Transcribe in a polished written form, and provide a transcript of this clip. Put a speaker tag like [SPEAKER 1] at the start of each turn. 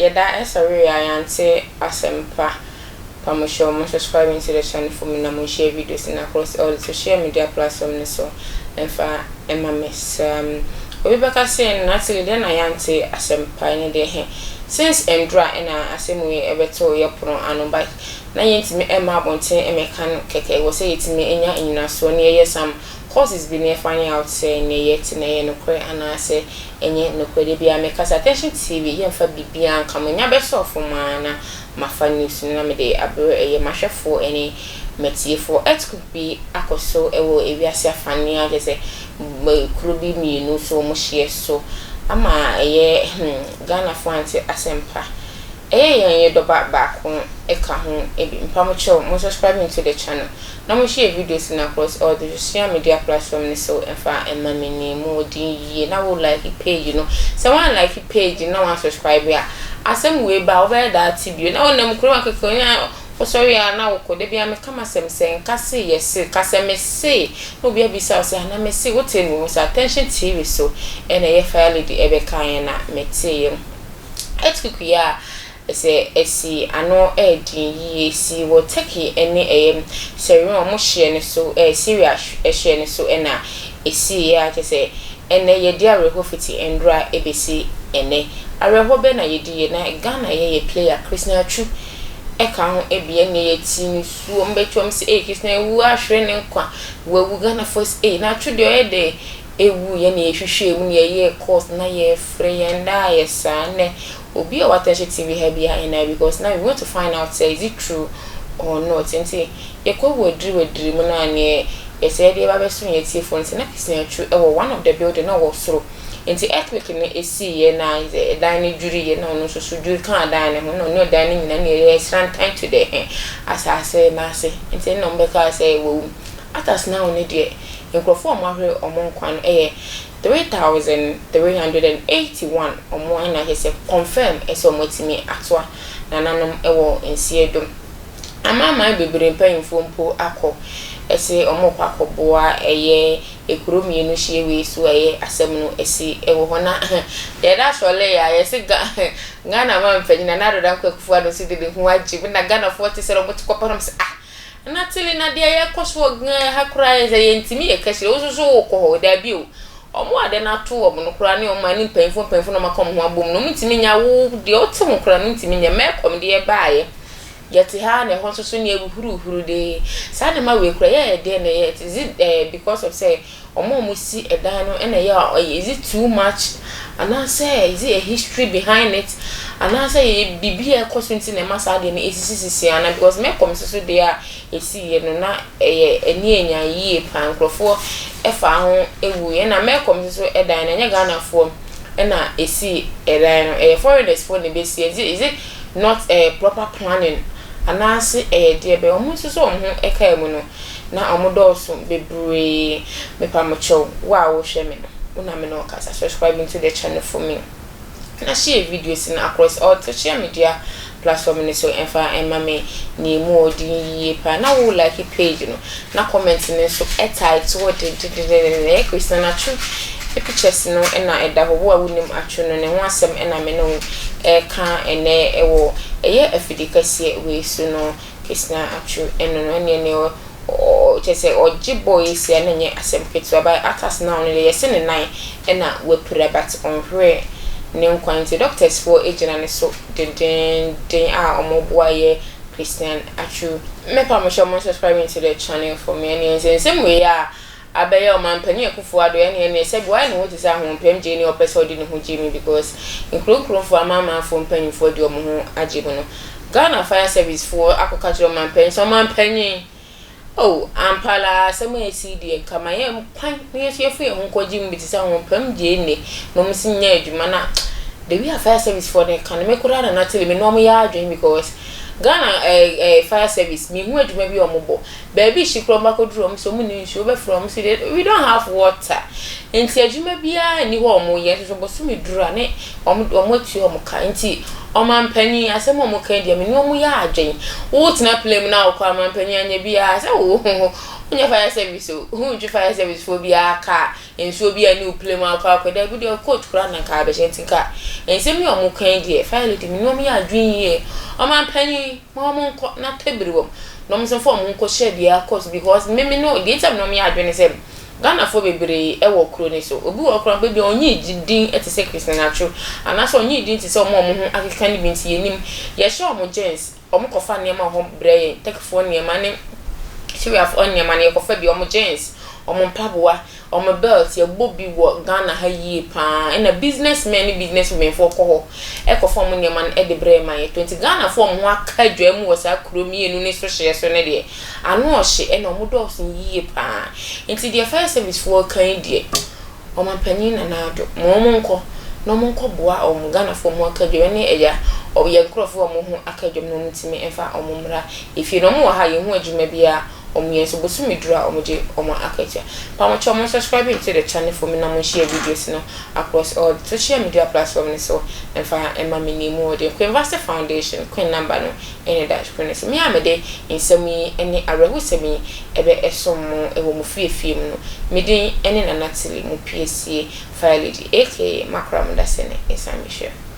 [SPEAKER 1] yeda sorry ayante asempa pamusho mo subscribing to the channel for me na mo share videos in across all the social media platforms so enfa emames obi baka say Natalie den ayante asempa ni de he since endra na asemu ebeto yepono anu by na yentimi ema bonten emeka no keke wo say yetimi enya nyina so ne yesam courses be near finding out say ne yet na no kwe ana say enye no kwe de bia make attention TV yemfa bibia anka manya be so for mana mafa news na me de abere eye mahwefo ene metiefo it could be akoso ewo ewiase afani age say kurubi mienu so mo hye so ama eye Ghana fo anti asempa yen doba baako eka ho ebi mpamocho mo subscribing to the channel na mo share videos in across all the social media platforms so enfa emamini mo din yi na wo like page so one like page na one subscribe ya asem we ba over that tv na wonam kuro akeke onya o sorry na wo ko de bia me kama semsen kase yes kase me say no bia bi sa say na me say what no so attention tv so ena ye file di ebe kan na mete etikuya esi ano edin yi esi wo Turkey ene Syria mo hye ne so Syria hye ne so ena esi ya kese ene ye dia rehofiti endra ebesi ene areho be na yedi ye na Ghana ye player Christian Chu eka ho ebie ne ye tini suo mbetwom se Christian wu ahwe ne nkwa wu Ghana first na Chu de oyede ewu ye ne hwehwe mu ye course na ye free yenda ye sane obi o attention Tvgh behind now because now we want to find out say is it true or not nti ye ko wedri mu na ne ye say dey ba beso ye tie phone na Christian Chu one of the building na was so nti earthquake ne esi ye na dan ne juri ye na no so juri kan dan ne no dan ne nyina ne sran time to the asase na se nti no mbeka say wo atas now ne de nkrofo mo ahwe omonkwan 3,381 omo na hese confirm eso motimi atwa na nanom ewo nsiedo amama bebere mpanyimfo mpo akọ ese omo kwa akọboa ekuromi enu hie we so asem no esi ewo hona de da sole ya yesi Ghana ma mpanyina na doda kwakufu ado si de hu ajibu na Ghana 40 sero motikoparam se Natalie na de ye koso hakura ye ntimi ye kashire osusu ko da bio omo ade na to omo no kura ne omo ani mpanfo no makom ho abom no ntimi nya wo de ote ho kura no ntimi nya mekom de ye baaye yeti ha ne ho soso ne huru de sa ne ma we kura ye de ne ye is it because of say omo si edan no na ye is it too much and I say is it a history behind it and I say bibi e koso nti ne masa de ne esisi ana because mekom soso de a esi ye no na eni enya yi pa nkrofo efa ho ewu ye na mekom soso edan na nya Ghana fo na esi edan no foreigners for ne be si is it not a proper planning and I say de be omo soso ho eka emu no na omo doso bebre me pa mo chow wa wo hwe me no una me no kasa subscribing to the channel for me na share videos in across all social media platforms so enfa emame ni mo di pa na wo like page no na comment ne so title de Christian Chu pictures no na eda ho wo awunim atwo no ne ho asem na me no ka ene ewo eye afidikase we so no Christian Chu eno no ne o chese ojiboy si anenye asem ketu aba atas na only yesi ne nan na we prebat on hwe ne nkwanti doctors for agent ne so den a omoboa ye Christian Chu me pa mo show subscribing to the channel for me and same way ya abaye o man pani ekufu ado ne se boy ne woti sa ho pem je ne opese odi ne ho jimi because include for mama for pani for di omo ho ajibu no Ghana fire service for akokachiro man pani so man pani oh ampala sema esi kama ye kwan ne yefu ye honko jim bitisa ho pam je ne no msinya adwuma na the we fire service for the kan me kura na Natalie me no mo ya adwen because Ghana fire service me hu adwuma bi omobo baby shikro makoduro mso mu ni nsu be from see we don't have water enti adwuma bia ni ho omo ye so bosu me dura ne omo ti omo ka enti omampani asem omo ka dia me no mo ya adwen wo tena plem na okwa omampani anya bia se wo unya fire service o hu ju fire service for bia car enso bia ni uple ma kwa da bi de coach kura na ka be shentinka ense mi omo kan die fire lady mi no mi adwin ye o ma pani mo mo nko na tebiri wom no mo se for mo nko share bia course because me no the time no mi adwin se Ghana for bebre e wo kro ni so obi wo kro be onyi din etise Christian atro anaso onyi din ti se omo ho akeka ni binti yenim ye sure omo gens omo kofa ne ma ho bre take for ne ma ne Syria for onion man yekofa bi omo jeans omo mpaboa omo belt ye bobi wo Ghana ha yie pa na businessmen for ko ekofa omo ne man e de bre man ye 20 Ghana for omo aka dwa mu wo sa kro mi enu ne so hye so ne de ano ohye e na omo do so yie pa enti the fire service for kan de omo panyin na ado mo nko no mo nko boa omo Ghana for omo aka dwa ne eya o ye nkrofo omo ho aka dwa no ntimi enfa omo mra ifi no mo ha ye ho adwuma bia omo so bosumi dura omo je omo akatia pa mo chomo subscribe to the channel for me na mo share videos no across all social media platforms so enfa emma me ni mo de Queen Foundation Queen number no any dash Queen so me amede insemi any arehu semi ebe esomo ewo mo fie no me din ene na natili mo PSA file aka makram da sene esami share